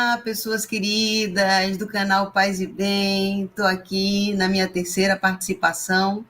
Olá, pessoas queridas do canal Paz e Bem. Estou aqui na minha terceira participação.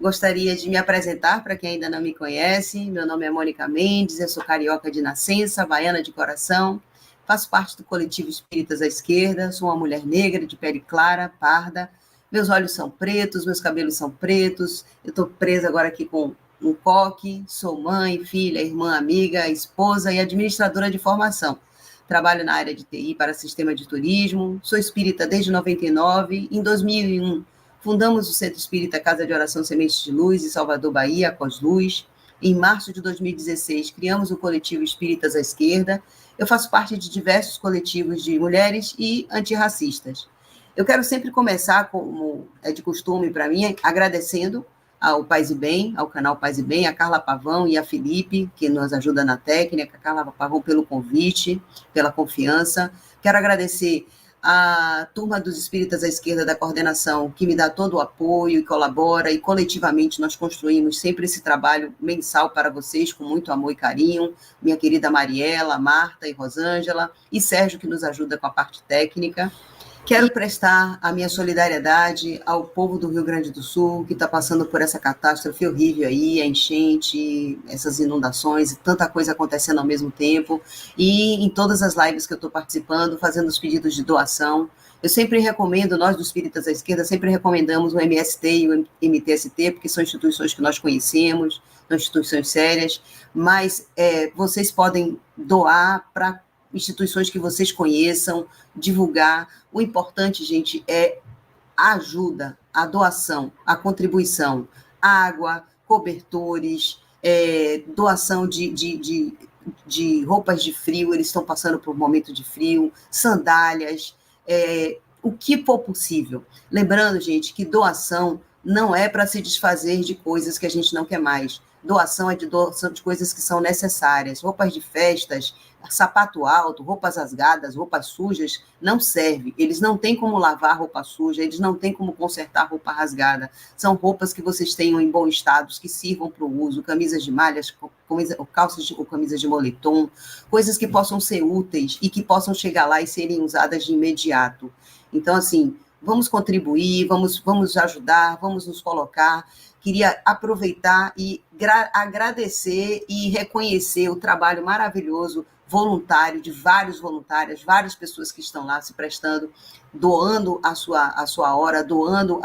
Gostaria de me apresentar para quem ainda não me conhece. Meu nome é Mônica Mendes, eu sou carioca de nascença, baiana de coração. Faço parte do coletivo Espíritas à Esquerda, sou uma mulher negra, de pele clara, parda. Meus olhos são pretos, meus cabelos são pretos. Eu estou presa agora aqui com um coque. Sou mãe, filha, irmã, amiga, esposa e administradora de formação. Trabalho na área de TI para sistema de turismo, sou espírita desde 99. Em 2001, fundamos o Centro Espírita Casa de Oração Sementes de Luz, em Salvador, Bahia, Cosluz. Em março de 2016, criamos o coletivo Espíritas à Esquerda. Eu faço parte de diversos coletivos de mulheres e antirracistas. Eu quero sempre começar, como é de costume para mim, agradecendo ao Paz e Bem, ao canal Paz e Bem, a Carla Pavão e a Felipe, que nos ajuda na técnica, a Carla Pavão pelo convite, pela confiança. Quero agradecer a turma dos Espíritas à Esquerda da coordenação, que me dá todo o apoio e colabora, e coletivamente nós construímos sempre esse trabalho mensal para vocês, com muito amor e carinho. Minha querida Mariela, Marta e Rosângela, e Sérgio, que nos ajuda com a parte técnica. Quero prestar a minha solidariedade ao povo do Rio Grande do Sul, que está passando por essa catástrofe horrível aí, a enchente, essas inundações, tanta coisa acontecendo ao mesmo tempo, e em todas as lives que eu estou participando, fazendo os pedidos de doação. Eu sempre recomendo, nós do Espíritas à Esquerda, sempre recomendamos o MST e o MTST, porque são instituições que nós conhecemos, são instituições sérias, mas vocês podem doar para instituições que vocês conheçam, divulgar. O importante, gente, é a ajuda, a doação, a contribuição, água, cobertores, doação de roupas de frio, eles estão passando por um momento de frio, sandálias, o que for possível. Lembrando, gente, que doação não é para se desfazer de coisas que a gente não quer mais. Doação é de doação de coisas que são necessárias. Roupas de festas, sapato alto, roupas rasgadas, roupas sujas, não serve. Eles não têm como lavar roupa suja, eles não têm como consertar roupa rasgada. São roupas que vocês tenham em bom estado, que sirvam para o uso, camisas de malhas, calças ou camisas de moletom, coisas que possam ser úteis e que possam chegar lá e serem usadas de imediato. Então, assim, vamos contribuir, vamos ajudar, vamos nos colocar. Queria aproveitar e agradecer e reconhecer o trabalho maravilhoso, voluntário, de vários voluntários, várias pessoas que estão lá se prestando, doando a sua hora, doando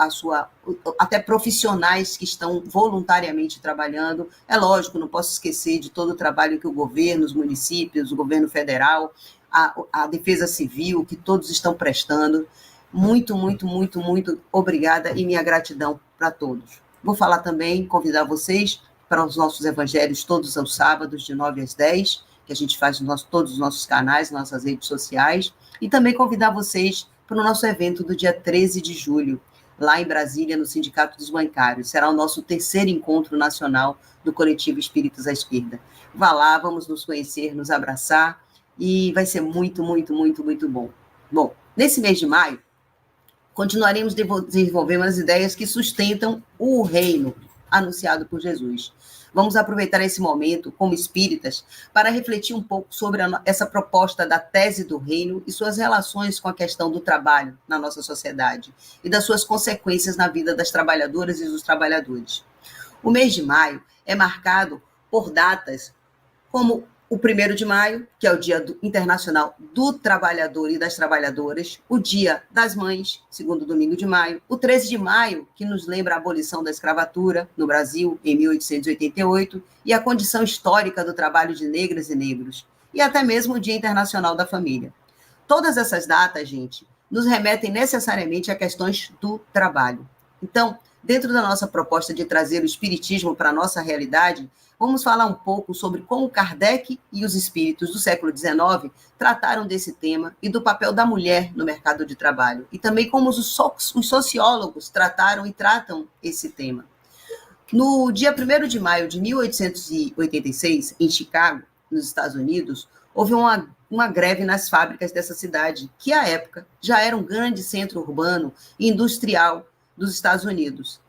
até profissionais que estão voluntariamente trabalhando. É lógico, não posso esquecer de todo o trabalho que o governo, os municípios, o governo federal, a Defesa Civil, que todos estão prestando. Muito, muito, muito, muito obrigada e minha gratidão para todos. Vou falar também, convidar vocês para os nossos evangelhos todos aos sábados, de 9 às 10, que a gente faz todos os nossos canais, nossas redes sociais, e também convidar vocês para o nosso evento do dia 13 de julho, lá em Brasília, no Sindicato dos Bancários. Será o nosso terceiro encontro nacional do Coletivo Espíritas à Esquerda. Vá lá, vamos nos conhecer, nos abraçar, e vai ser muito, muito, muito, muito bom. Bom, nesse mês de maio, continuaremos desenvolvendo as ideias que sustentam o reino anunciado por Jesus. Vamos aproveitar esse momento, como espíritas, para refletir um pouco sobre essa proposta da tese do reino e suas relações com a questão do trabalho na nossa sociedade e das suas consequências na vida das trabalhadoras e dos trabalhadores. O mês de maio é marcado por datas como o 1º de maio, que é o Dia Internacional do Trabalhador e das Trabalhadoras, o Dia das Mães, segundo domingo de maio, o 13 de maio, que nos lembra a abolição da escravatura no Brasil, em 1888, e a condição histórica do trabalho de negras e negros, e até mesmo o Dia Internacional da Família. Todas essas datas, gente, nos remetem necessariamente a questões do trabalho. Então, dentro da nossa proposta de trazer o espiritismo para a nossa realidade, vamos falar um pouco sobre como Kardec e os espíritos do século XIX trataram desse tema e do papel da mulher no mercado de trabalho, e também como os sociólogos trataram e tratam esse tema. No dia 1º de maio de 1886, em Chicago, nos Estados Unidos, houve uma greve nas fábricas dessa cidade, que à época já era um grande centro urbano e industrial dos Estados Unidos.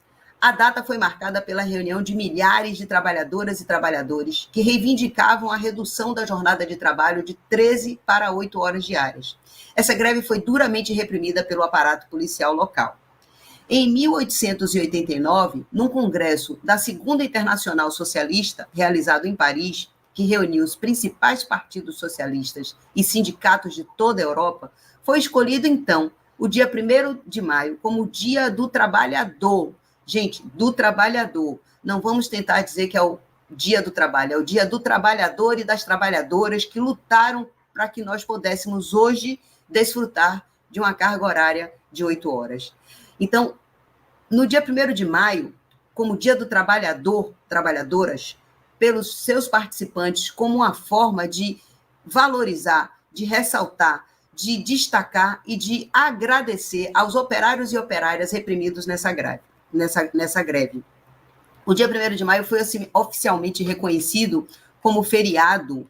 A data foi marcada pela reunião de milhares de trabalhadoras e trabalhadores que reivindicavam a redução da jornada de trabalho de 13 para 8 horas diárias. Essa greve foi duramente reprimida pelo aparato policial local. Em 1889, num congresso da Segunda Internacional Socialista, realizado em Paris, que reuniu os principais partidos socialistas e sindicatos de toda a Europa, foi escolhido, então, o dia 1º de maio como o Dia do Trabalhador. Gente, do trabalhador. Não vamos tentar dizer que é o Dia do Trabalho, é o Dia do Trabalhador e das Trabalhadoras que lutaram para que nós pudéssemos hoje desfrutar de uma carga horária de 8 horas. Então, no dia 1º de maio, como Dia do Trabalhador, trabalhadoras, pelos seus participantes, como uma forma de valorizar, de ressaltar, de destacar e de agradecer aos operários e operárias reprimidos nessa greve. O dia 1º de maio foi assim, oficialmente reconhecido como feriado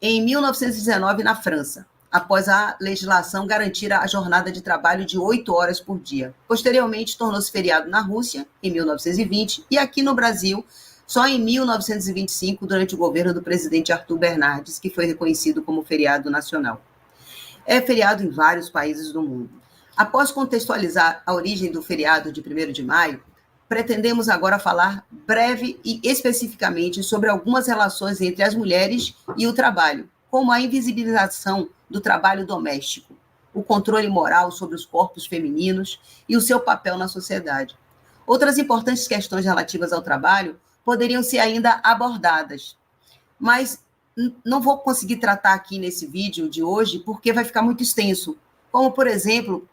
em 1919 na França, após a legislação garantir a jornada de trabalho de 8 horas por dia. Posteriormente, tornou-se feriado na Rússia, em 1920, e aqui no Brasil, só em 1925, durante o governo do presidente Arthur Bernardes, que foi reconhecido como feriado nacional. É feriado em vários países do mundo. Após contextualizar a origem do feriado de 1º de maio, pretendemos agora falar breve e especificamente sobre algumas relações entre as mulheres e o trabalho, como a invisibilização do trabalho doméstico, o controle moral sobre os corpos femininos e o seu papel na sociedade. Outras importantes questões relativas ao trabalho poderiam ser ainda abordadas, mas não vou conseguir tratar aqui nesse vídeo de hoje porque vai ficar muito extenso. Como, por exemplo,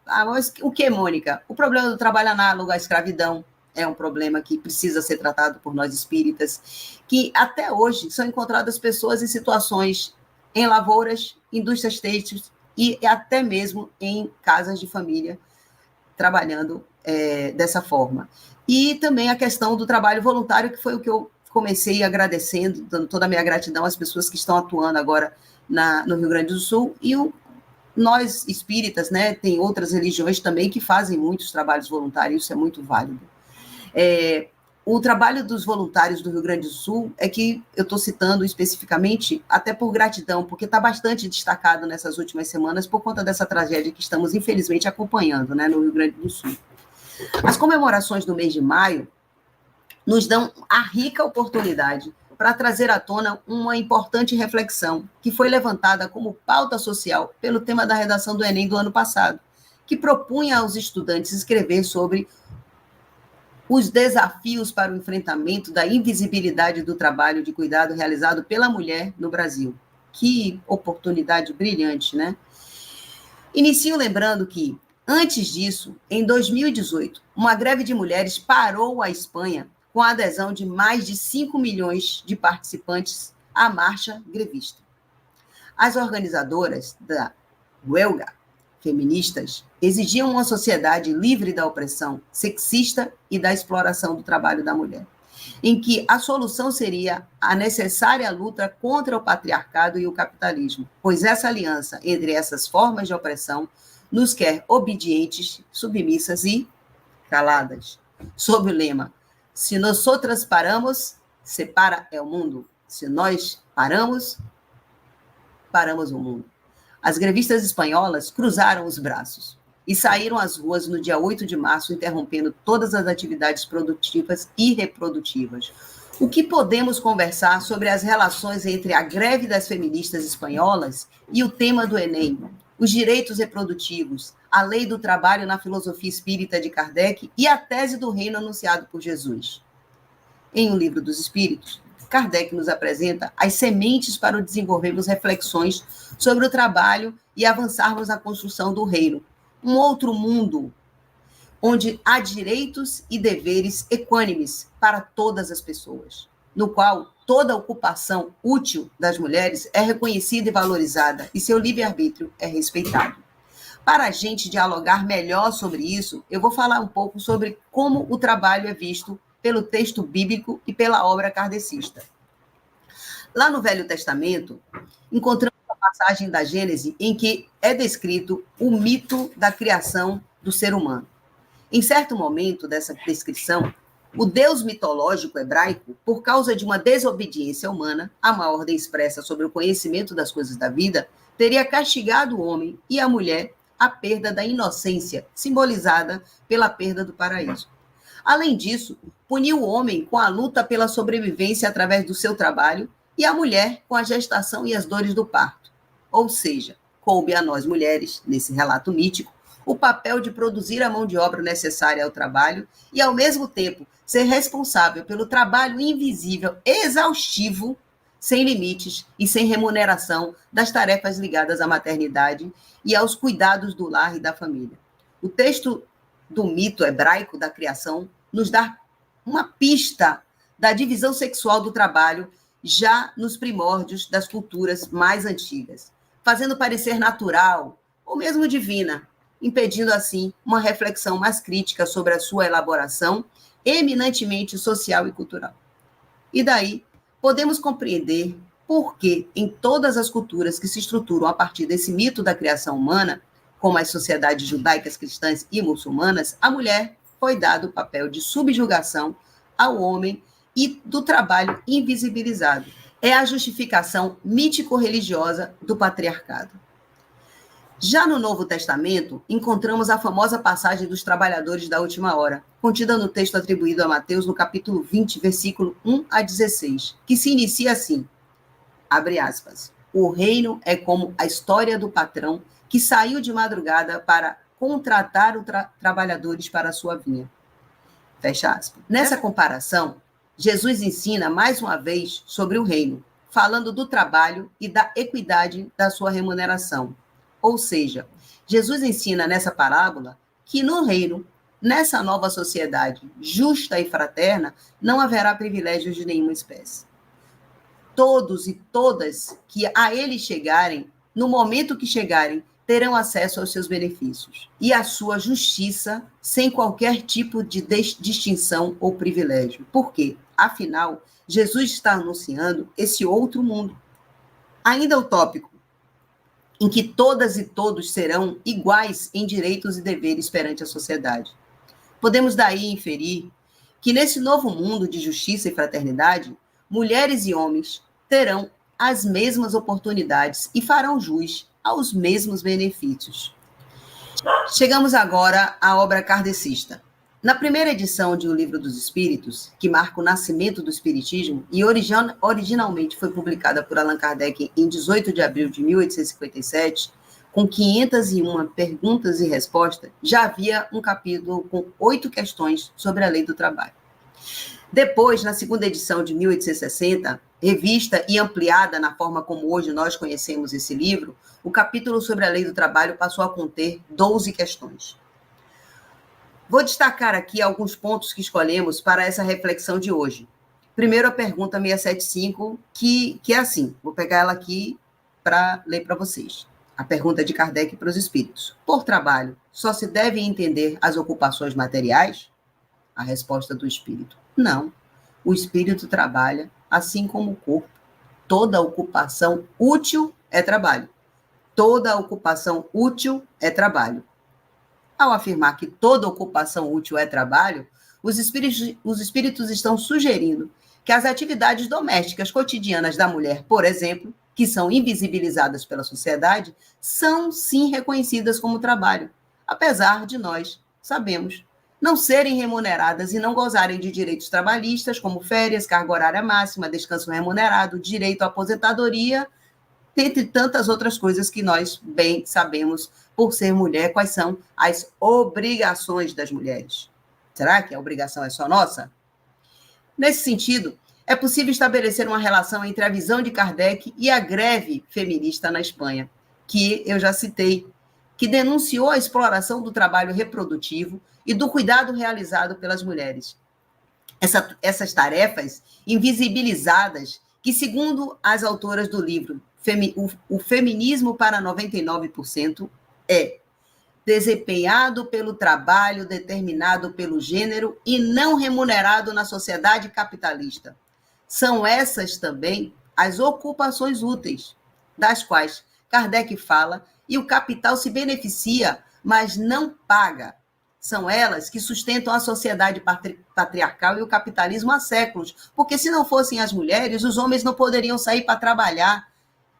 o que, Mônica? O problema do trabalho análogo à escravidão é um problema que precisa ser tratado por nós espíritas, que até hoje são encontradas pessoas em situações em lavouras, indústrias têxteis e até mesmo em casas de família, trabalhando dessa forma. E também a questão do trabalho voluntário, que foi o que eu comecei agradecendo, dando toda a minha gratidão às pessoas que estão atuando agora no Rio Grande do Sul, e nós espíritas, né, tem outras religiões também que fazem muitos trabalhos voluntários, isso é muito válido. O trabalho dos voluntários do Rio Grande do Sul é que eu estou citando especificamente, até por gratidão, porque está bastante destacado nessas últimas semanas por conta dessa tragédia que estamos, infelizmente, acompanhando, né, no Rio Grande do Sul. As comemorações do mês de maio nos dão a rica oportunidade para trazer à tona uma importante reflexão que foi levantada como pauta social pelo tema da redação do Enem do ano passado, que propunha aos estudantes escrever sobre os desafios para o enfrentamento da invisibilidade do trabalho de cuidado realizado pela mulher no Brasil. Que oportunidade brilhante, né? Inicio lembrando que, antes disso, em 2018, uma greve de mulheres parou a Espanha com a adesão de mais de 5 milhões de participantes à marcha grevista. As organizadoras da huelga feministas exigiam uma sociedade livre da opressão sexista e da exploração do trabalho da mulher, em que a solução seria a necessária luta contra o patriarcado e o capitalismo, pois essa aliança entre essas formas de opressão nos quer obedientes, submissas e caladas, sob o lema: se nós outras paramos, separa é o mundo. Se nós paramos, paramos o mundo. As grevistas espanholas cruzaram os braços e saíram às ruas no dia 8 de março, interrompendo todas as atividades produtivas e reprodutivas. O que podemos conversar sobre as relações entre a greve das feministas espanholas e o tema do Enem, os direitos reprodutivos, a lei do trabalho na filosofia espírita de Kardec e a tese do reino anunciado por Jesus? Em O Livro dos Espíritos, Kardec nos apresenta as sementes para desenvolvermos reflexões sobre o trabalho e avançarmos na construção do reino. Um outro mundo onde há direitos e deveres equânimes para todas as pessoas, no qual toda ocupação útil das mulheres é reconhecida e valorizada e seu livre-arbítrio é respeitado. Para a gente dialogar melhor sobre isso, eu vou falar um pouco sobre como o trabalho é visto pelo texto bíblico e pela obra kardecista. Lá no Velho Testamento, encontramos a passagem da Gênese em que é descrito o mito da criação do ser humano. Em certo momento dessa descrição, O Deus mitológico hebraico, por causa de uma desobediência humana a uma ordem expressa sobre o conhecimento das coisas da vida, teria castigado o homem e a mulher a perda da inocência, simbolizada pela perda do paraíso. Além disso, puniu o homem com a luta pela sobrevivência através do seu trabalho e a mulher com a gestação e as dores do parto. Ou seja, coube a nós mulheres, nesse relato mítico, o papel de produzir a mão de obra necessária ao trabalho e, ao mesmo tempo, ser responsável pelo trabalho invisível, exaustivo, sem limites e sem remuneração das tarefas ligadas à maternidade e aos cuidados do lar e da família. O texto do mito hebraico da criação nos dá uma pista da divisão sexual do trabalho já nos primórdios das culturas mais antigas, fazendo parecer natural ou mesmo divina, impedindo assim uma reflexão mais crítica sobre a sua elaboração, eminentemente social e cultural. E daí podemos compreender por que, em todas as culturas que se estruturam a partir desse mito da criação humana, como as sociedades judaicas, cristãs e muçulmanas, a mulher foi dado o papel de subjugação ao homem e do trabalho invisibilizado. É a justificação mítico-religiosa do patriarcado. Já no Novo Testamento, encontramos a famosa passagem dos trabalhadores da última hora, contida no texto atribuído a Mateus, no capítulo 20, versículo 1 a 16, que se inicia assim, abre aspas, o reino é como a história do patrão que saiu de madrugada para contratar os trabalhadores para a sua vinha. Fecha aspas. Nessa comparação, Jesus ensina mais uma vez sobre o reino, falando do trabalho e da equidade da sua remuneração. Ou seja, Jesus ensina nessa parábola que no reino, nessa nova sociedade justa e fraterna, não haverá privilégios de nenhuma espécie. Todos e todas que a ele chegarem, no momento que chegarem, terão acesso aos seus benefícios e à sua justiça sem qualquer tipo de distinção ou privilégio. Por quê? Afinal, Jesus está anunciando esse outro mundo. Ainda utópico, em que todas e todos serão iguais em direitos e deveres perante a sociedade. Podemos daí inferir que nesse novo mundo de justiça e fraternidade, mulheres e homens terão as mesmas oportunidades e farão jus aos mesmos benefícios. Chegamos agora à obra kardecista. Na primeira edição de O Livro dos Espíritos, que marca o nascimento do Espiritismo e originalmente foi publicada por Allan Kardec em 18 de abril de 1857, com 501 perguntas e respostas, já havia um capítulo com 8 questões sobre a lei do trabalho. Depois, na segunda edição de 1860, revista e ampliada na forma como hoje nós conhecemos esse livro, o capítulo sobre a lei do trabalho passou a conter 12 questões. Vou destacar aqui alguns pontos que escolhemos para essa reflexão de hoje. Primeiro, a pergunta 675, que é assim, vou pegar ela aqui para ler para vocês. A pergunta de Kardec para os espíritos. Por trabalho, só se devem entender as ocupações materiais? A resposta do espírito. Não. O espírito trabalha assim como o corpo. Toda ocupação útil é trabalho. Toda ocupação útil é trabalho. Ao afirmar que toda ocupação útil é trabalho, os espíritos estão sugerindo que as atividades domésticas cotidianas da mulher, por exemplo, que são invisibilizadas pela sociedade, são sim reconhecidas como trabalho, apesar de nós, sabemos, não serem remuneradas e não gozarem de direitos trabalhistas, como férias, carga horária máxima, descanso remunerado, direito à aposentadoria, entre tantas outras coisas que nós bem sabemos, por ser mulher, quais são as obrigações das mulheres. Será que a obrigação é só nossa? Nesse sentido, é possível estabelecer uma relação entre a visão de Kardec e a greve feminista na Espanha, que eu já citei, que denunciou a exploração do trabalho reprodutivo e do cuidado realizado pelas mulheres. Essas tarefas invisibilizadas, que, segundo as autoras do livro O Feminismo para 99%, é desempenhado pelo trabalho determinado pelo gênero e não remunerado na sociedade capitalista. São essas também as ocupações úteis, das quais Kardec fala, e o capital se beneficia, mas não paga. são elas que sustentam a sociedade patriarcal e o capitalismo há séculos, porque se não fossem as mulheres, os homens não poderiam sair para trabalhar.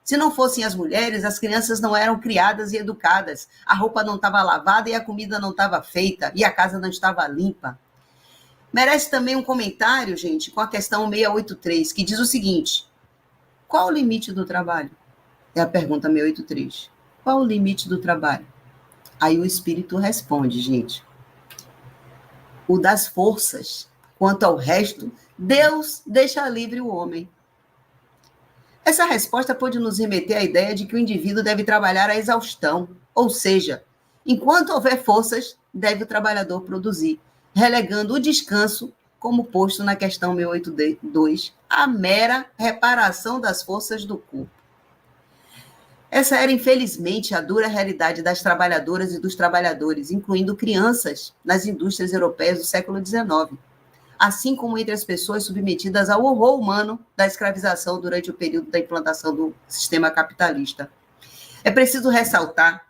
Se não fossem as mulheres, as crianças não eram criadas e educadas, a roupa não estava lavada e a comida não estava feita, e a casa não estava limpa. Merece também um comentário, gente, com a questão 683, que diz o seguinte: qual o limite do trabalho? É a pergunta 683. Qual o limite do trabalho? Aí o Espírito responde, gente: o das forças. Quanto ao resto, Deus deixa livre o homem. Essa resposta pode nos remeter à ideia de que o indivíduo deve trabalhar à exaustão, ou seja, enquanto houver forças, deve o trabalhador produzir, relegando o descanso, como posto na questão 682, à mera reparação das forças do corpo. Essa era, infelizmente, a dura realidade das trabalhadoras e dos trabalhadores, incluindo crianças, nas indústrias europeias do século XIX, assim como entre as pessoas submetidas ao horror humano da escravização durante o período da implantação do sistema capitalista. É preciso ressaltar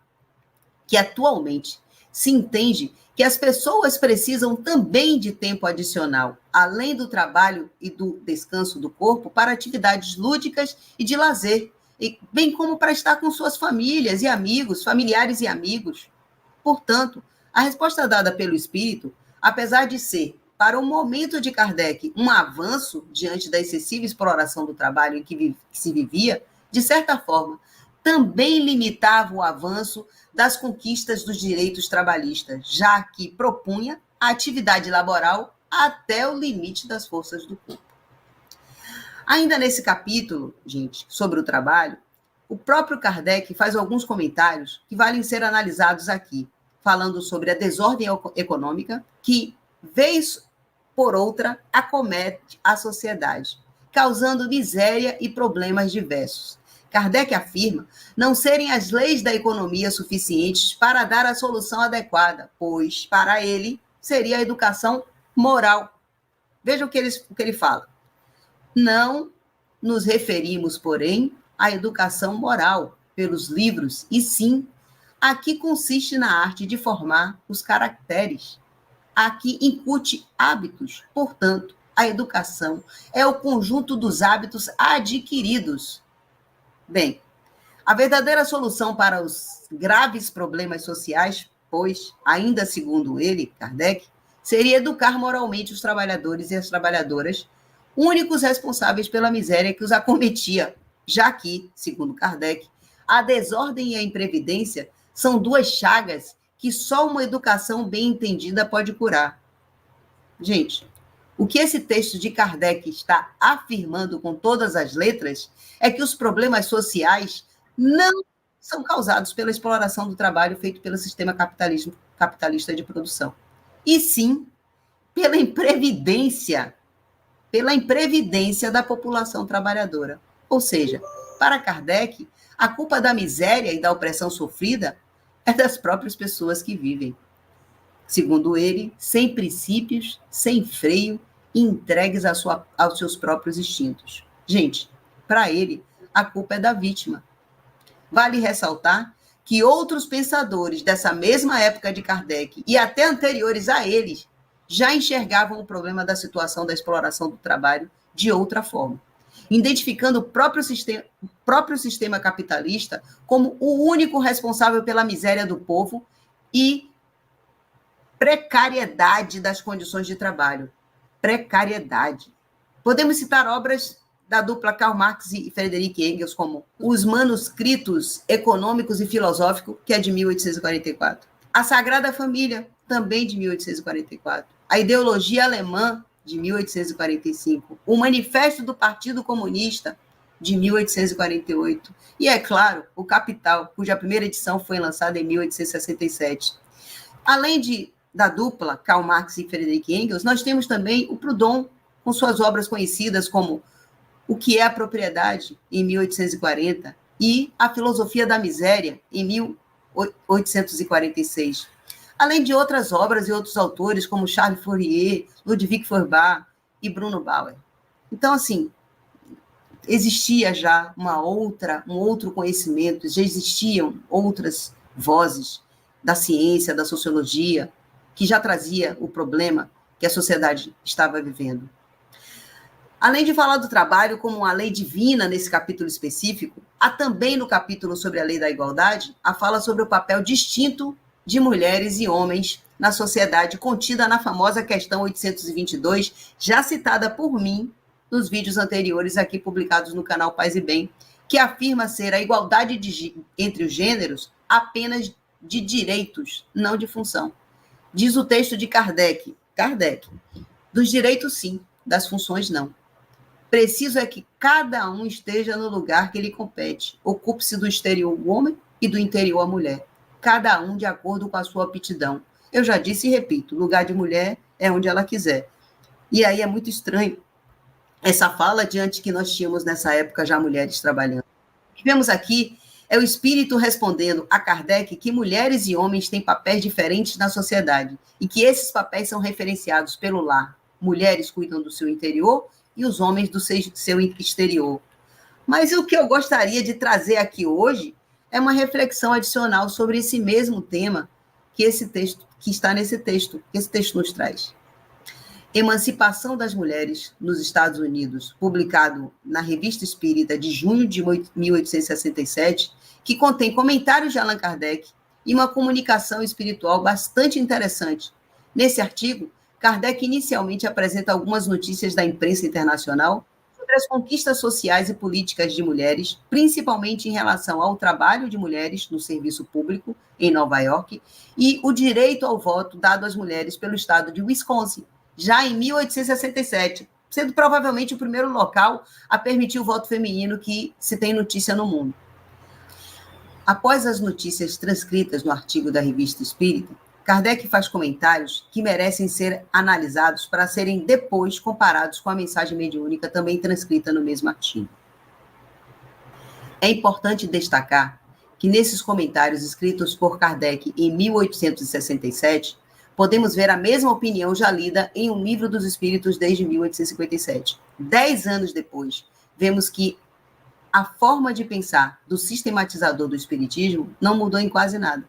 que, atualmente, se entende que as pessoas precisam também de tempo adicional, além do trabalho e do descanso do corpo, para atividades lúdicas e de lazer, bem como para estar com suas famílias e amigos, familiares e amigos. Portanto, a resposta dada pelo Espírito, apesar de ser, para o momento de Kardec, um avanço diante da excessiva exploração do trabalho em que se vivia, de certa forma, também limitava o avanço das conquistas dos direitos trabalhistas, já que propunha a atividade laboral até o limite das forças do corpo. Ainda nesse capítulo, gente, sobre o trabalho, o próprio Kardec faz alguns comentários que valem ser analisados aqui, falando sobre a desordem econômica que, vez por outra, acomete a sociedade, causando miséria e problemas diversos. Kardec afirma não serem as leis da economia suficientes para dar a solução adequada, pois, para ele, seria a educação moral. Veja o que ele fala. Não nos referimos, porém, à educação moral pelos livros, e sim a que consiste na arte de formar os caracteres, a que incute hábitos. Portanto, a educação é o conjunto dos hábitos adquiridos. Bem, a verdadeira solução para os graves problemas sociais, pois, ainda segundo ele, Kardec, seria educar moralmente os trabalhadores e as trabalhadoras, únicos responsáveis pela miséria que os acometia, já que, segundo Kardec, a desordem e a imprevidência são duas chagas que só uma educação bem entendida pode curar. Gente, o que esse texto de Kardec está afirmando com todas as letras é que os problemas sociais não são causados pela exploração do trabalho feito pelo sistema capitalista de produção, e sim pela imprevidência da população trabalhadora. Ou seja, para Kardec, a culpa da miséria e da opressão sofrida é das próprias pessoas que vivem. Segundo ele, sem princípios, sem freio, e entregues aos seus próprios instintos. Gente, para ele, a culpa é da vítima. Vale ressaltar que outros pensadores dessa mesma época de Kardec e até anteriores a eles já enxergavam o problema da situação da exploração do trabalho de outra forma, identificando o próprio sistema capitalista como o único responsável pela miséria do povo e precariedade das condições de trabalho. Precariedade. Podemos citar obras da dupla Karl Marx e Friedrich Engels, como Os Manuscritos Econômicos e Filosóficos, que é de 1844. A Sagrada Família, também de 1844. A Ideologia Alemã, de 1845. O Manifesto do Partido Comunista, de 1848. E, é claro, o Capital, cuja primeira edição foi lançada em 1867. Além da dupla Karl Marx e Friedrich Engels, nós temos também o Proudhon, com suas obras conhecidas como O que é a Propriedade, em 1840, e A Filosofia da Miséria, em 1846. Além de outras obras e outros autores, como Charles Fourier, Ludwig Feuerbach e Bruno Bauer. Então, assim, existia já um outro conhecimento, já existiam outras vozes da ciência, da sociologia, que já trazia o problema que a sociedade estava vivendo. Além de falar do trabalho como uma lei divina nesse capítulo específico, há também no capítulo sobre a lei da igualdade a fala sobre o papel distinto de mulheres e homens na sociedade, contida na famosa questão 822, já citada por mim nos vídeos anteriores aqui publicados no canal Paz e Bem, que afirma ser a igualdade entre os gêneros apenas de direitos, não de função. Diz o texto de Kardec, dos direitos sim, das funções não. Preciso é que cada um esteja no lugar que lhe compete. Ocupe-se do exterior o homem e do interior a mulher. Cada um de acordo com a sua aptidão. Eu já disse e repito, lugar de mulher é onde ela quiser. E aí é muito estranho essa fala diante que nós tínhamos nessa época já mulheres trabalhando. O que vemos aqui é o espírito respondendo a Kardec que mulheres e homens têm papéis diferentes na sociedade e que esses papéis são referenciados pelo lar. Mulheres cuidam do seu interior e os homens do seu exterior. Mas o que eu gostaria de trazer aqui hoje é uma reflexão adicional sobre esse mesmo tema que está nesse texto, que esse texto nos traz. Emancipação das Mulheres nos Estados Unidos, publicado na Revista Espírita de junho de 1867, que contém comentários de Allan Kardec e uma comunicação espiritual bastante interessante. Nesse artigo, Kardec inicialmente apresenta algumas notícias da imprensa internacional sobre as conquistas sociais e políticas de mulheres, principalmente em relação ao trabalho de mulheres no serviço público em Nova York e o direito ao voto dado às mulheres pelo estado de Wisconsin, já em 1867, sendo provavelmente o primeiro local a permitir o voto feminino que se tem notícia no mundo. Após as notícias transcritas no artigo da Revista Espírita, Kardec faz comentários que merecem ser analisados para serem depois comparados com a mensagem mediúnica também transcrita no mesmo artigo. É importante destacar que nesses comentários escritos por Kardec em 1867, podemos ver a mesma opinião já lida em Um Livro dos Espíritos desde 1857. 10 anos depois, vemos que a forma de pensar do sistematizador do espiritismo não mudou em quase nada,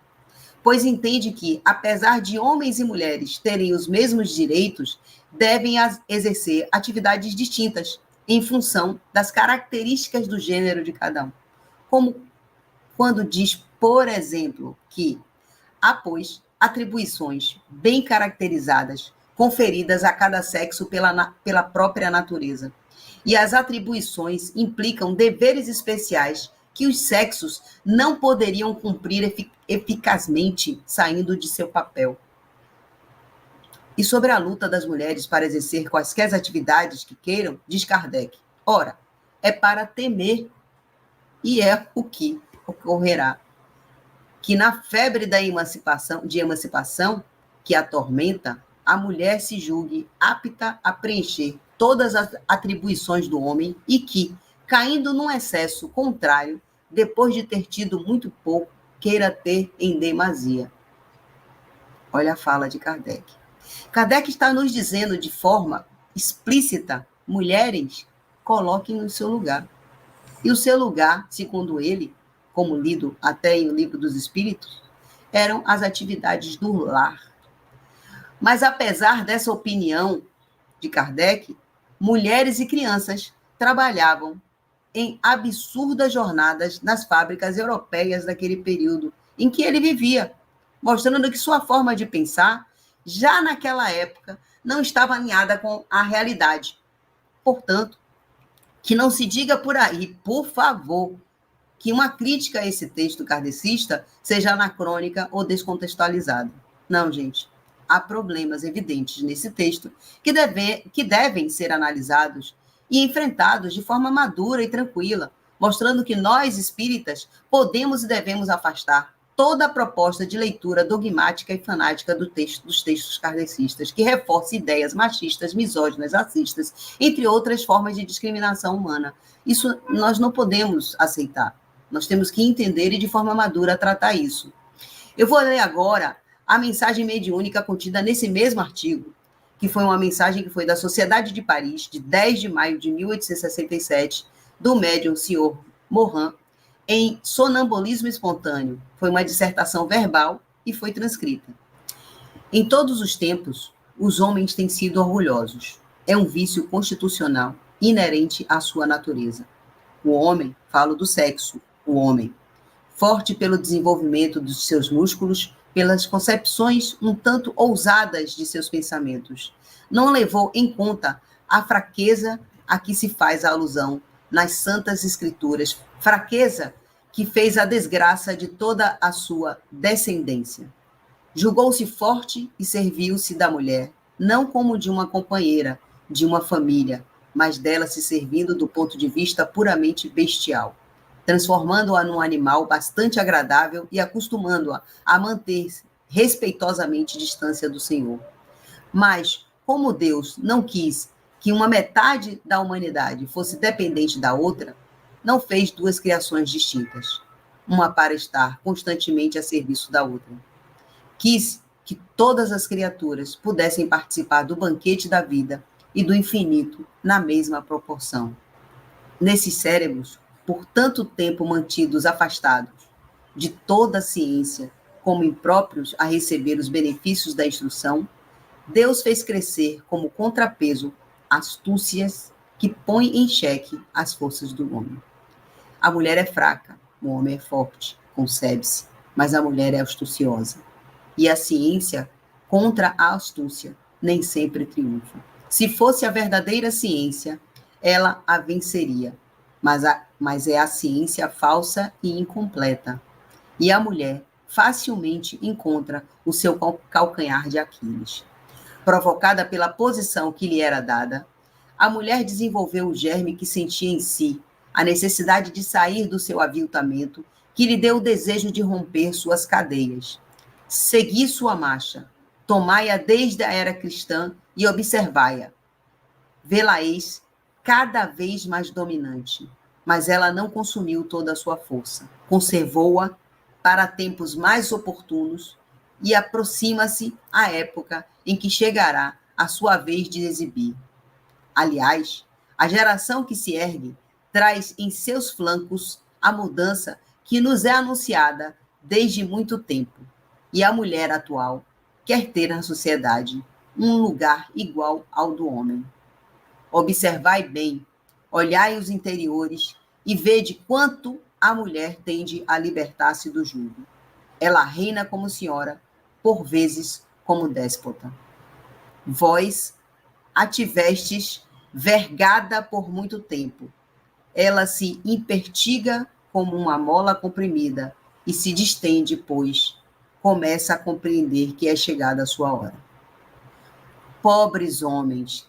pois entende que, apesar de homens e mulheres terem os mesmos direitos, devem exercer atividades distintas em função das características do gênero de cada um. Como quando diz, por exemplo, que há, pois, atribuições bem caracterizadas, conferidas a cada sexo pela própria natureza. E as atribuições implicam deveres especiais que os sexos não poderiam cumprir eficazmente saindo de seu papel. E sobre a luta das mulheres para exercer quaisquer atividades que queiram, diz Kardec, ora, é para temer, e é o que ocorrerá. Que na febre da emancipação que atormenta, a mulher se julgue apta a preencher todas as atribuições do homem e que, caindo num excesso contrário, depois de ter tido muito pouco, queira ter em demasia. Olha a fala de Kardec. Kardec está nos dizendo de forma explícita, mulheres, coloquem no seu lugar. E o seu lugar, segundo ele, como lido até em O Livro dos Espíritos, eram as atividades do lar. Mas apesar dessa opinião de Kardec, mulheres e crianças trabalhavam em absurdas jornadas nas fábricas europeias daquele período em que ele vivia, mostrando que sua forma de pensar, já naquela época, não estava alinhada com a realidade. Portanto, que não se diga por aí, por favor, que uma crítica a esse texto kardecista seja anacrônica ou descontextualizada. Não, gente. Há problemas evidentes nesse texto que devem ser analisados e enfrentados de forma madura e tranquila, mostrando que nós, espíritas, podemos e devemos afastar toda a proposta de leitura dogmática e fanática dos textos kardecistas, que reforça ideias machistas, misóginas, racistas, entre outras formas de discriminação humana. Isso nós não podemos aceitar. Nós temos que entender e, de forma madura, tratar isso. Eu vou ler agora a mensagem mediúnica contida nesse mesmo artigo, que foi uma mensagem que foi da Sociedade de Paris, de 10 de maio de 1867, do médium Sr. Morin, em Sonambulismo Espontâneo. Foi uma dissertação verbal e foi transcrita. Em todos os tempos, os homens têm sido orgulhosos. É um vício constitucional inerente à sua natureza. O homem, falo do sexo, o homem, forte pelo desenvolvimento dos seus músculos, pelas concepções um tanto ousadas de seus pensamentos, não levou em conta a fraqueza a que se faz alusão nas santas escrituras, fraqueza que fez a desgraça de toda a sua descendência. Julgou-se forte e serviu-se da mulher, não como de uma companheira, de uma família, mas dela se servindo do ponto de vista puramente bestial, transformando-a num animal bastante agradável e acostumando-a a manter-se respeitosamente distância do Senhor. Mas, como Deus não quis que uma metade da humanidade fosse dependente da outra, não fez duas criações distintas, uma para estar constantemente a serviço da outra. Quis que todas as criaturas pudessem participar do banquete da vida e do infinito na mesma proporção. Nesses cérebros, por tanto tempo mantidos afastados de toda a ciência, como impróprios a receber os benefícios da instrução, Deus fez crescer como contrapeso astúcias que põem em xeque as forças do homem. A mulher é fraca, o homem é forte, concebe-se, mas a mulher é astuciosa. E a ciência, contra a astúcia, nem sempre triunfa. Se fosse a verdadeira ciência, ela a venceria, mas é a ciência falsa e incompleta. E a mulher facilmente encontra o seu calcanhar de Aquiles. Provocada pela posição que lhe era dada, a mulher desenvolveu o germe que sentia em si, a necessidade de sair do seu aviltamento, que lhe deu o desejo de romper suas cadeias. Segui sua marcha, tomai-a desde a era cristã e observai-a. Vê-la-eis cada vez mais dominante, mas ela não consumiu toda a sua força. Conservou-a para tempos mais oportunos e aproxima-se a época em que chegará a sua vez de exibir. Aliás, a geração que se ergue traz em seus flancos a mudança que nos é anunciada desde muito tempo. E a mulher atual quer ter na sociedade um lugar igual ao do homem. Observai bem, olhai os interiores e vede quanto a mulher tende a libertar-se do jugo. Ela reina como senhora, por vezes como déspota. Vós a tivestes vergada por muito tempo. Ela se impertiga como uma mola comprimida e se distende, pois começa a compreender que é chegada a sua hora. Pobres homens,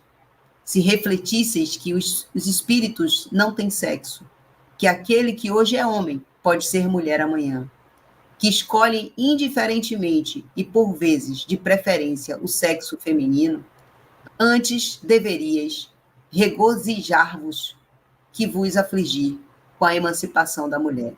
se refletisseis que os espíritos não têm sexo, que aquele que hoje é homem pode ser mulher amanhã, que escolhem indiferentemente e por vezes de preferência o sexo feminino, antes deveríeis regozijar-vos que vos afligir com a emancipação da mulher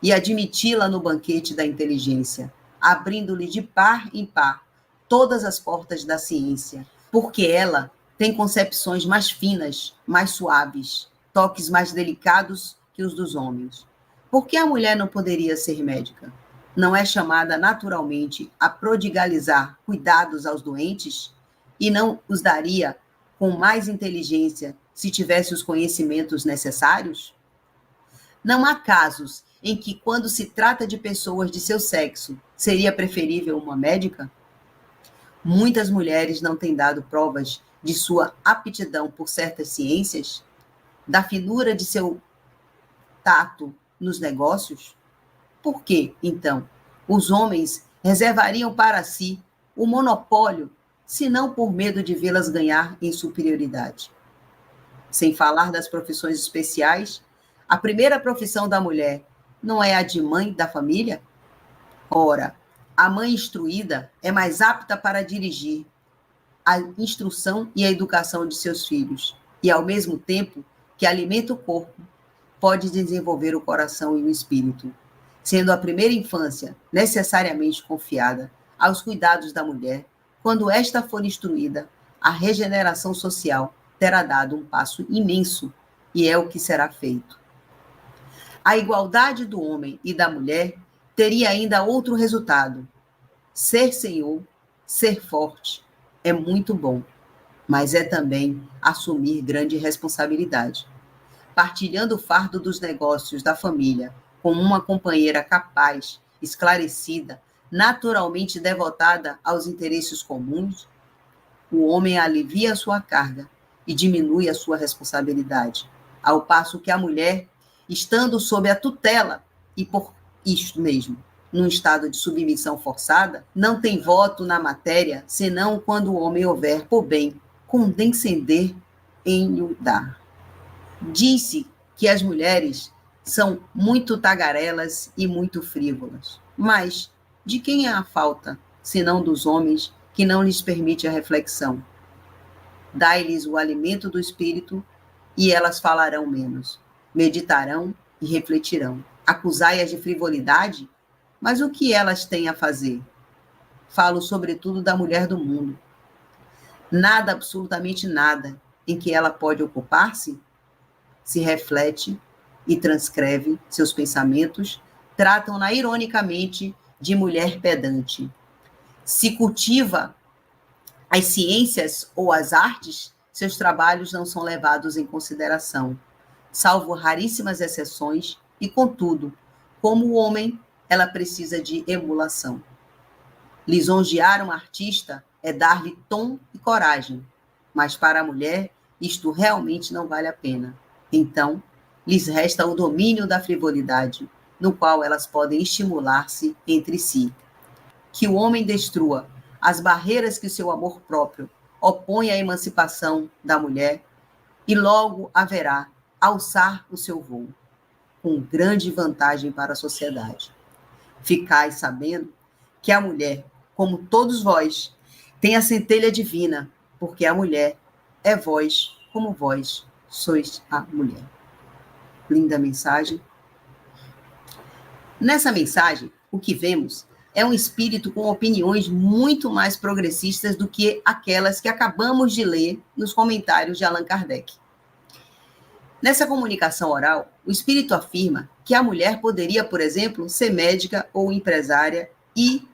e admiti-la no banquete da inteligência, abrindo-lhe de par em par todas as portas da ciência, porque ela tem concepções mais finas, mais suaves, toques mais delicados que os dos homens. Por que a mulher não poderia ser médica? Não é chamada naturalmente a prodigalizar cuidados aos doentes? E não os daria com mais inteligência se tivesse os conhecimentos necessários? Não há casos em que, quando se trata de pessoas de seu sexo, seria preferível uma médica? Muitas mulheres não têm dado provas de sua aptidão por certas ciências, da finura de seu tato nos negócios? Por que, então, os homens reservariam para si o monopólio, se não por medo de vê-las ganhar em superioridade? Sem falar das profissões especiais, a primeira profissão da mulher não é a de mãe da família? Ora, a mãe instruída é mais apta para dirigir a instrução e a educação de seus filhos, e ao mesmo tempo que alimenta o corpo, pode desenvolver o coração e o espírito, sendo a primeira infância necessariamente confiada aos cuidados da mulher. Quando esta for instruída, a regeneração social terá dado um passo imenso, e é o que será feito. A igualdade do homem e da mulher teria ainda outro resultado: ser senhor Ser forte é muito bom, mas é também assumir grande responsabilidade. Partilhando o fardo dos negócios da família com uma companheira capaz, esclarecida, naturalmente devotada aos interesses comuns, o homem alivia a sua carga e diminui a sua responsabilidade, ao passo que a mulher, estando sob a tutela e por isto mesmo, num estado de submissão forçada, não tem voto na matéria, senão quando o homem houver por bem condescender em lhe dar. Disse que as mulheres são muito tagarelas e muito frívolas. Mas de quem é a falta, senão dos homens, que não lhes permite a reflexão? Dai-lhes o alimento do espírito e elas falarão menos, meditarão e refletirão. Acusai-as de frivolidade? Mas o que elas têm a fazer? Falo sobretudo da mulher do mundo. Nada, absolutamente nada, em que ela pode ocupar-se? Se reflete e transcreve seus pensamentos, tratam-na ironicamente de mulher pedante. Se cultiva as ciências ou as artes, seus trabalhos não são levados em consideração, salvo raríssimas exceções, e, contudo, como o homem, ela precisa de emulação. Lisonjear um artista é dar-lhe tom e coragem, mas para a mulher isto realmente não vale a pena. Então, lhes resta o domínio da frivolidade, no qual elas podem estimular-se entre si. Que o homem destrua as barreiras que o seu amor próprio opõe à emancipação da mulher, e logo haverá alçar o seu voo, com grande vantagem para a sociedade. Ficai sabendo que a mulher, como todos vós, tem a centelha divina, porque a mulher é vós, como vós sois a mulher. Linda mensagem. Nessa mensagem, o que vemos é um espírito com opiniões muito mais progressistas do que aquelas que acabamos de ler nos comentários de Allan Kardec. Nessa comunicação oral, o espírito afirma que a mulher poderia, por exemplo, ser médica ou empresária e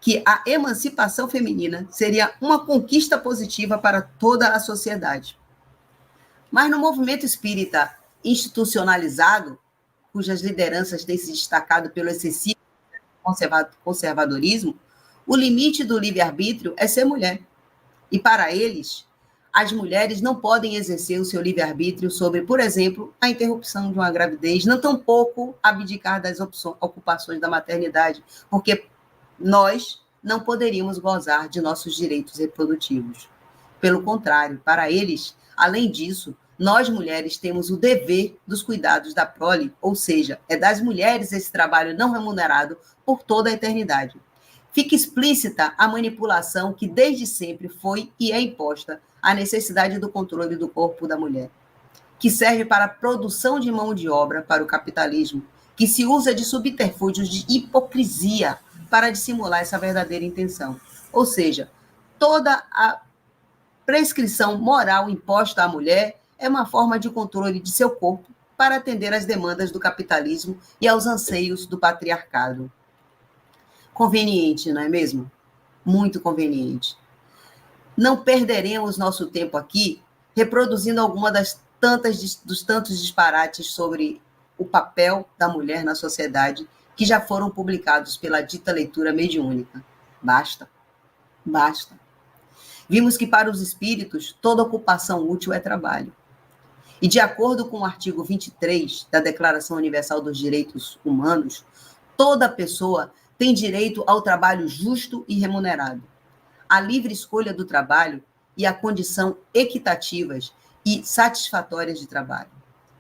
que a emancipação feminina seria uma conquista positiva para toda a sociedade. Mas no movimento espírita institucionalizado, cujas lideranças têm se destacado pelo excessivo conservadorismo, o limite do livre-arbítrio é ser mulher. E para eles, as mulheres não podem exercer o seu livre-arbítrio sobre, por exemplo, a interrupção de uma gravidez, não tampouco abdicar das ocupações da maternidade, porque nós não poderíamos gozar de nossos direitos reprodutivos. Pelo contrário, para eles, além disso, nós mulheres temos o dever dos cuidados da prole, ou seja, é das mulheres esse trabalho não remunerado por toda a eternidade. Fica explícita a manipulação que desde sempre foi e é imposta à necessidade do controle do corpo da mulher, que serve para a produção de mão de obra para o capitalismo, que se usa de subterfúgios de hipocrisia para dissimular essa verdadeira intenção. Ou seja, toda a prescrição moral imposta à mulher é uma forma de controle de seu corpo para atender às demandas do capitalismo e aos anseios do patriarcado. Conveniente, não é mesmo? Muito conveniente. Não perderemos nosso tempo aqui reproduzindo alguma dos tantos disparates sobre o papel da mulher na sociedade que já foram publicados pela dita leitura mediúnica. Basta. Vimos que para os espíritos toda ocupação útil é trabalho. E de acordo com o artigo 23 da Declaração Universal dos Direitos Humanos, toda pessoa tem direito ao trabalho justo e remunerado, à livre escolha do trabalho e à condição equitativas e satisfatórias de trabalho.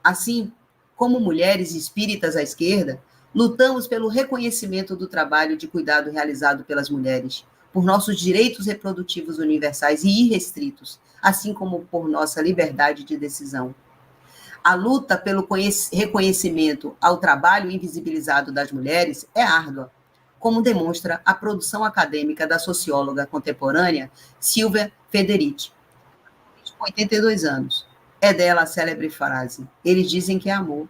Assim, como mulheres espíritas à esquerda, lutamos pelo reconhecimento do trabalho de cuidado realizado pelas mulheres, por nossos direitos reprodutivos universais e irrestritos, assim como por nossa liberdade de decisão. A luta pelo reconhecimento ao trabalho invisibilizado das mulheres é árdua, como demonstra a produção acadêmica da socióloga contemporânea Silvia Federici, com 82 anos. É dela a célebre frase: eles dizem que é amor,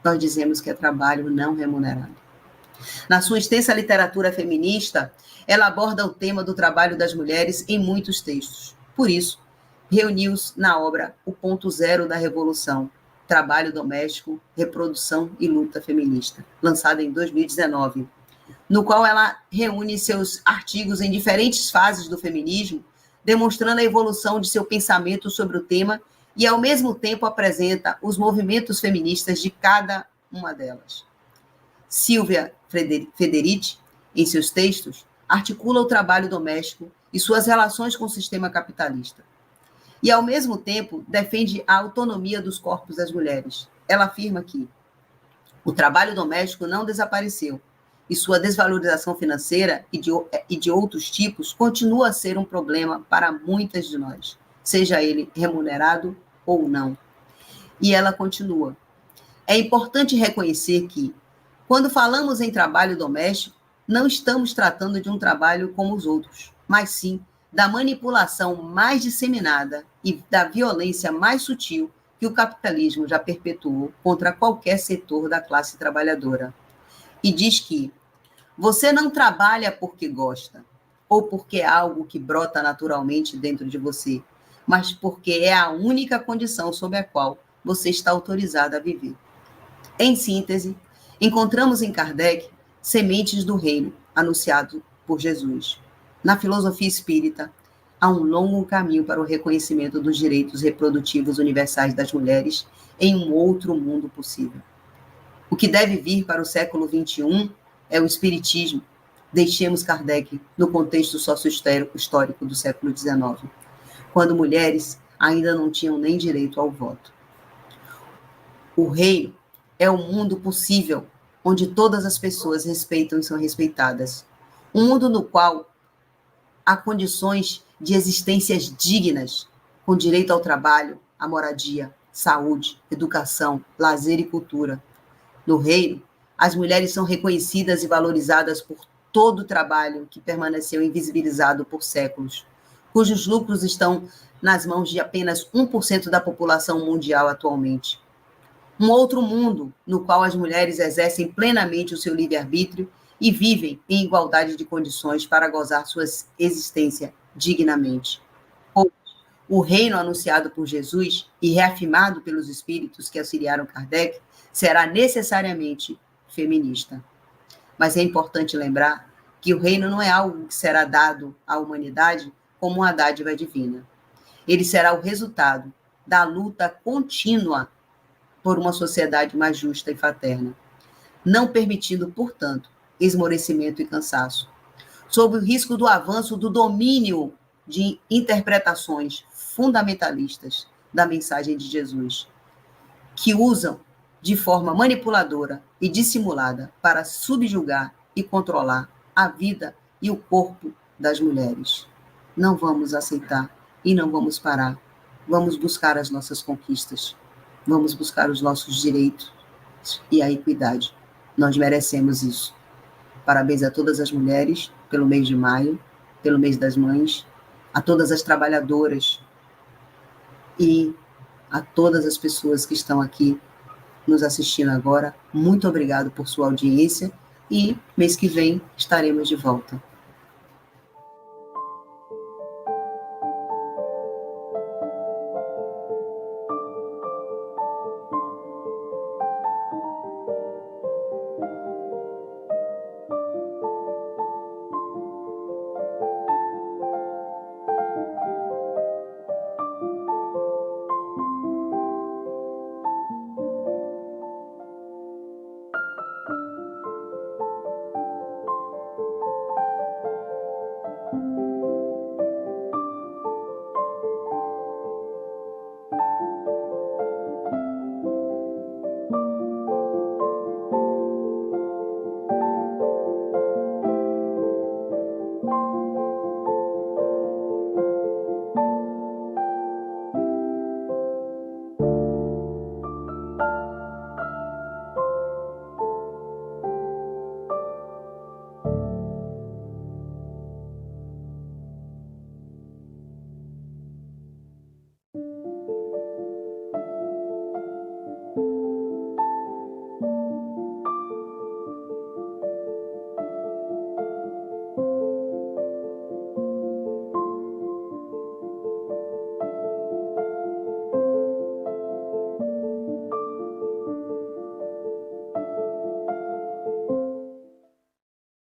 nós dizemos que é trabalho não remunerado. Na sua extensa literatura feminista, ela aborda o tema do trabalho das mulheres em muitos textos. Por isso, reuniu-se na obra O Ponto Zero da Revolução, Trabalho Doméstico, Reprodução e Luta Feminista, lançada em 2019, no qual ela reúne seus artigos em diferentes fases do feminismo, demonstrando a evolução de seu pensamento sobre o tema e, ao mesmo tempo, apresenta os movimentos feministas de cada uma delas. Silvia Federici, em seus textos, articula o trabalho doméstico e suas relações com o sistema capitalista. E, ao mesmo tempo, defende a autonomia dos corpos das mulheres. Ela afirma que o trabalho doméstico não desapareceu e sua desvalorização financeira e de outros tipos continua a ser um problema para muitas de nós, seja ele remunerado ou não. E ela continua: é importante reconhecer que, quando falamos em trabalho doméstico, não estamos tratando de um trabalho como os outros, mas sim da manipulação mais disseminada e da violência mais sutil que o capitalismo já perpetuou contra qualquer setor da classe trabalhadora. E diz que você não trabalha porque gosta, ou porque é algo que brota naturalmente dentro de você, mas porque é a única condição sob a qual você está autorizado a viver. Em síntese, encontramos em Kardec sementes do reino anunciado por Jesus. Na filosofia espírita, há um longo caminho para o reconhecimento dos direitos reprodutivos universais das mulheres em um outro mundo possível. O que deve vir para o século XXI é o espiritismo. Deixemos Kardec no contexto sócio-histórico do século XIX, quando mulheres ainda não tinham nem direito ao voto. O reino é o mundo possível, onde todas as pessoas respeitam e são respeitadas. Um mundo no qual há condições de existências dignas, com direito ao trabalho, à moradia, saúde, educação, lazer e cultura. No reino, as mulheres são reconhecidas e valorizadas por todo o trabalho que permaneceu invisibilizado por séculos, cujos lucros estão nas mãos de apenas 1% da população mundial atualmente. Um outro mundo no qual as mulheres exercem plenamente o seu livre-arbítrio e vivem em igualdade de condições para gozar sua existência dignamente. O reino anunciado por Jesus e reafirmado pelos espíritos que auxiliaram Kardec será necessariamente feminista. Mas é importante lembrar que o reino não é algo que será dado à humanidade como uma dádiva divina. Ele será o resultado da luta contínua por uma sociedade mais justa e fraterna, não permitindo, portanto, esmorecimento e cansaço, sob o risco do avanço do domínio de interpretações fundamentalistas da mensagem de Jesus, que usam de forma manipuladora e dissimulada para subjugar e controlar a vida e o corpo das mulheres. Não vamos aceitar e não vamos parar. Vamos buscar as nossas conquistas. Vamos buscar os nossos direitos e a equidade. Nós merecemos isso. Parabéns a todas as mulheres pelo mês de maio, pelo mês das mães, a todas as trabalhadoras e a todas as pessoas que estão aqui nos assistindo agora. Muito obrigado por sua audiência e mês que vem estaremos de volta.